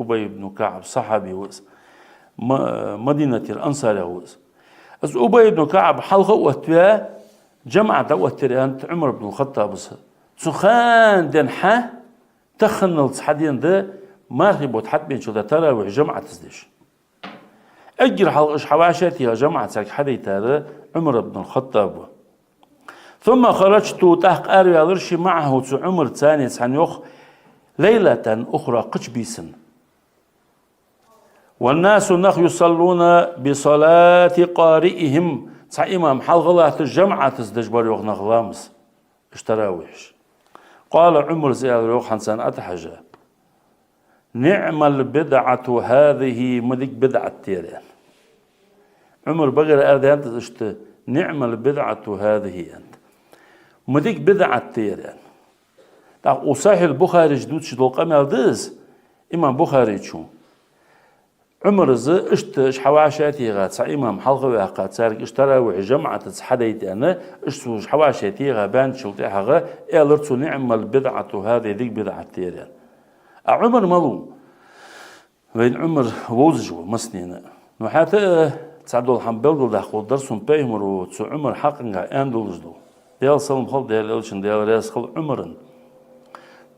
أبي بن كعب صحابي وز مدينة الأنصار وز از أبي بن كعب حلقة وتوا جماعة وتريان عمر بن الخطاب سخان دنحة تخنل صحدين ده ما ربط حد بين شو ده ترى جماعة تزدش أجر حلقة حواشات يا جماعة ساك حدي ترى عمر بن الخطاب ثم خرجت تحت أروي أرشي معه عمر ثاني سنيوخ ليلة أخرى قشبيسن والناس نخ يصلون بصلاة قارئهم إمام حلقة الجمعة تزدجبر يوخ نغلامس اشتراويش قال عمر زي الروح حنسان أتحجى نعم البدعة هذه مدك بدعة تيرين عمر بقر أردان تشت نعم البدعة هذه أنت مدك بدعة تيرين وصحيح البخاري جدود شدول قمال ديز إمام بخاري شو عمر زي اشت حواشاتي غات سا إمام حلقة وقات سارك اشتراوي جمعة تسحديت أنا اشتوش حواشاتي غابان شلتي حقا إلرتو نعم البدعة هذه ذيك بدعة تيرين عمر مالو وين عمر ووزجو مسنينا نحاتي تعدو الحنبل دول داخل درسهم بيهمرو تسو عمر حقا اندولجدو ديال صلم خل ديال الشن ديال رياس خل عمرن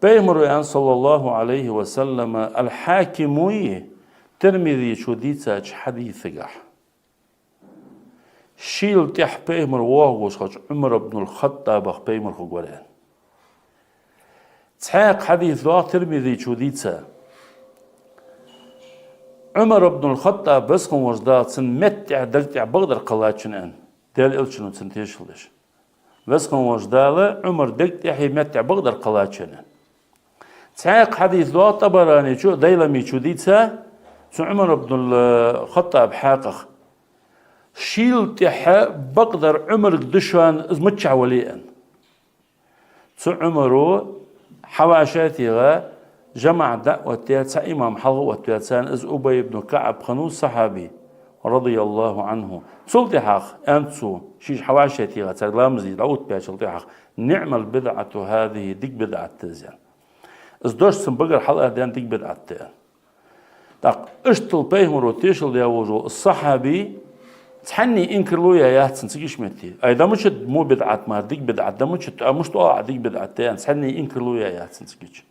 بيهمرو ان صلى الله عليه وسلم الحاكموي ترمذي شو ديتا حديث قح شيل تح بيهمر واغوش خش عمر بن الخطاب بيهمر خقولان تحاق حديث لا ترمذي شو ديتا عمر بن الخطاب بس كون وجدات سن متع دقتع بقدر قلاتشن ان ديال الشنو تنتيشلش بس كون وجداله عمر دقتع هي متع بقدر قلاتشن تحاق حديث لا طبراني شو ديلمي شو ديتا سو عمر بن الخطاب حاقق شيل تح بقدر عمر قدشان متشع وليئن سو عمرو حواشاتي غا جمع دعوة تياتسا إمام حلقة وتياتسان إز أبي بن كعب خنوس صحابي رضي الله عنه سلطي حق أنتسو شيش حواشاتي غا تغلامزي دعوت بها سلطي حق نعم البدعة هذه ديك بدعة تزيان إز دوش سنبقر حلقة ديان ديك بدعة تيان داق اشتل بيهمرو تيشل دياوجو الصحابي تحني انكر له يا تنسكيش متي ايضا مش مو بدعه ما ديك بدعه ده مش طاع ديك بدعه تان تحني انكر له يا تنسكيش